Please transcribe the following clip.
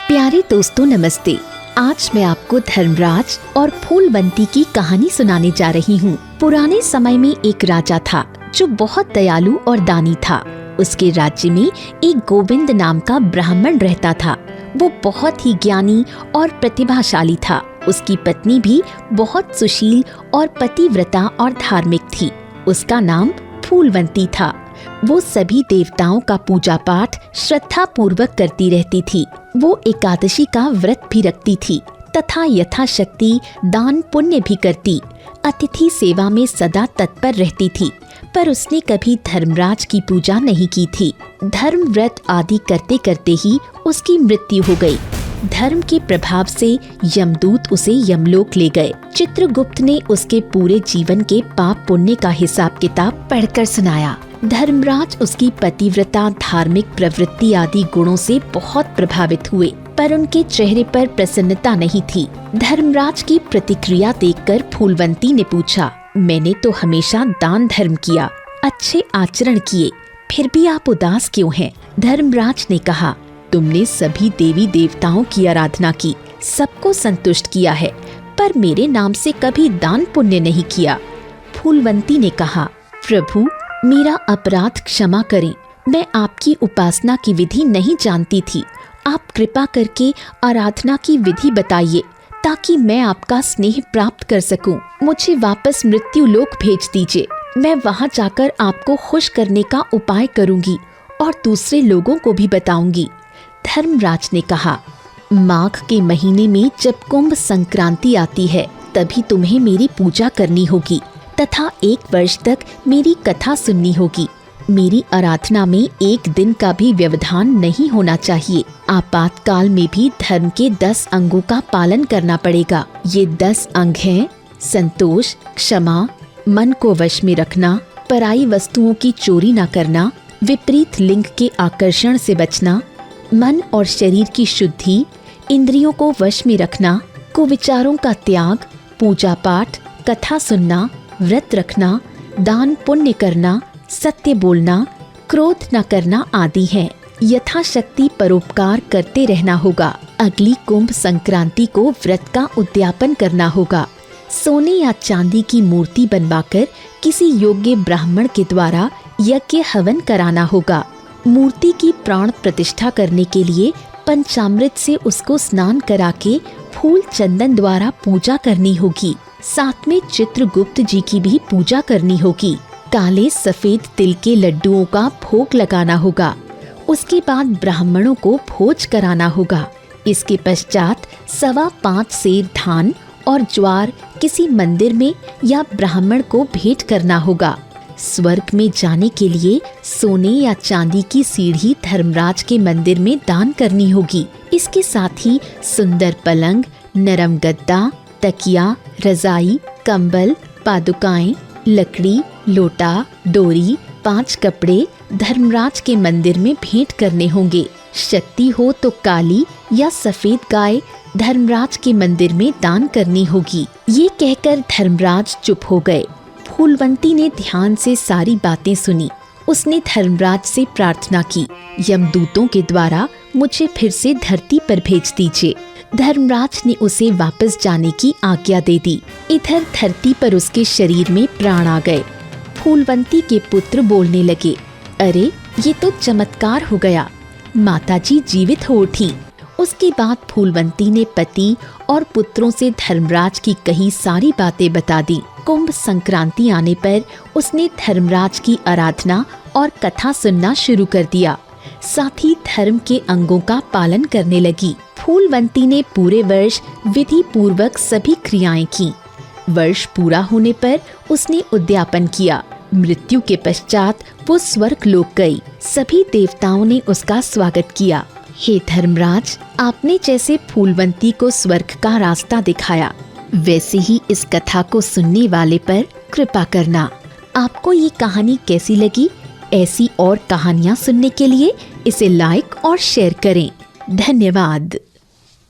प्यारे दोस्तों नमस्ते। आज मैं आपको धर्मराज और फूलवंती की कहानी सुनाने जा रही हूँ। पुराने समय में एक राजा था जो बहुत दयालु और दानी था। उसके राज्य में एक गोविंद नाम का ब्राह्मण रहता था। वो बहुत ही ज्ञानी और प्रतिभाशाली था। उसकी पत्नी भी बहुत सुशील और पतिव्रता और धार्मिक थी। उसका नाम फूलवंती था। वो सभी देवताओं का पूजा पाठ श्रद्धा पूर्वक करती रहती थी। वो एकादशी का व्रत भी रखती थी तथा यथाशक्ति दान पुण्य भी करती। अतिथि सेवा में सदा तत्पर रहती थी, पर उसने कभी धर्मराज की पूजा नहीं की थी। धर्म व्रत आदि करते करते ही उसकी मृत्यु हो गई। धर्म के प्रभाव से यमदूत उसे यमलोक ले गए। चित्रगुप्त ने उसके पूरे जीवन के पाप पुण्य का हिसाब किताब पढ़कर सुनाया। धर्मराज उसकी पतिव्रता, धार्मिक प्रवृत्ति आदि गुणों से बहुत प्रभावित हुए, पर उनके चेहरे पर प्रसन्नता नहीं थी। धर्मराज की प्रतिक्रिया देखकर फूलवंती ने पूछा, मैंने तो हमेशा दान धर्म किया, अच्छे आचरण किए, फिर भी आप उदास क्यों हैं? धर्मराज ने कहा, तुमने सभी देवी देवताओं की आराधना की, सबको संतुष्ट किया है, पर मेरे नाम से कभी दान पुण्य नहीं किया। फूलवंती ने कहा, प्रभु मेरा अपराध क्षमा करें, मैं आपकी उपासना की विधि नहीं जानती थी। आप कृपा करके आराधना की विधि बताइए ताकि मैं आपका स्नेह प्राप्त कर सकूं। मुझे वापस मृत्यु लोक भेज दीजिए। मैं वहां जाकर आपको खुश करने का उपाय करूंगी और दूसरे लोगों को भी बताऊंगी। धर्मराज ने कहा, माघ के महीने में जब कुंभ संक्रांति आती है तभी तुम्हें मेरी पूजा करनी होगी तथा 1 वर्ष तक मेरी कथा सुननी होगी। मेरी आराधना में एक दिन का भी व्यवधान नहीं होना चाहिए। आपातकाल में भी धर्म के 10 अंगों का पालन करना पड़ेगा। ये 10 अंग हैं: संतोष, क्षमा, मन को वश में रखना, पराई वस्तुओं की चोरी न करना, विपरीत लिंग के आकर्षण से बचना, मन और शरीर की शुद्धि, इंद्रियों को वश में रखना, कुविचारों का त्याग, पूजा पाठ, कथा सुनना, व्रत रखना, दान पुण्य करना, सत्य बोलना, क्रोध न करना आदि हैं। यथाशक्ति परोपकार करते रहना होगा। अगली कुंभ संक्रांति को व्रत का उद्यापन करना होगा। सोने या चांदी की मूर्ति बनवाकर किसी योग्य ब्राह्मण के द्वारा यज्ञ हवन कराना होगा। मूर्ति की प्राण प्रतिष्ठा करने के लिए पंचामृत से उसको स्नान करा के फूल चंदन द्वारा पूजा करनी होगी। साथ में चित्रगुप्त जी की भी पूजा करनी होगी। काले सफेद तिल के लड्डुओं का भोग लगाना होगा। उसके बाद ब्राह्मणों को भोज कराना होगा। इसके पश्चात 5.25 सेर धान और ज्वार किसी मंदिर में या ब्राह्मण को भेंट करना होगा। स्वर्ग में जाने के लिए सोने या चांदी की सीढ़ी धर्मराज के मंदिर में दान करनी होगी। इसके साथ ही सुंदर पलंग, नरम गद्दा, तकिया, रजाई, कंबल, पादुकाएं, लकड़ी, लोटा, डोरी, 5 कपड़े धर्मराज के मंदिर में भेंट करने होंगे। शक्ति हो तो काली या सफेद गाय धर्मराज के मंदिर में दान करनी होगी। ये कहकर धर्मराज चुप हो गए। फूलवंती ने ध्यान से सारी बातें सुनी। उसने धर्मराज से प्रार्थना की, यमदूतों के द्वारा मुझे फिर से धरती पर भेज दीजिए। धर्मराज ने उसे वापस जाने की आज्ञा दे दी। इधर धरती पर उसके शरीर में प्राण आ गए। फूलवंती के पुत्र बोलने लगे, अरे ये तो चमत्कार हो गया, माताजी जीवित हो उठी। उसके बाद फूलवंती ने पति और पुत्रों से धर्मराज की कही सारी बातें बता दी। कुंभ संक्रांति आने पर उसने धर्मराज की आराधना और कथा सुनना शुरू कर दिया। साथ ही धर्म के अंगों का पालन करने लगी। फूलवंती ने पूरे वर्ष विधि पूर्वक सभी क्रियाएं की। वर्ष पूरा होने पर उसने उद्यापन किया। मृत्यु के पश्चात वो स्वर्ग लोक गई। सभी देवताओं ने उसका स्वागत किया। हे धर्मराज, आपने जैसे फूलवंती को स्वर्ग का रास्ता दिखाया, वैसे ही इस कथा को सुनने वाले पर कृपा करना। आपको ये कहानी कैसी लगी? ऐसी और कहानियाँ सुनने के लिए इसे लाइक और शेयर करें। धन्यवाद।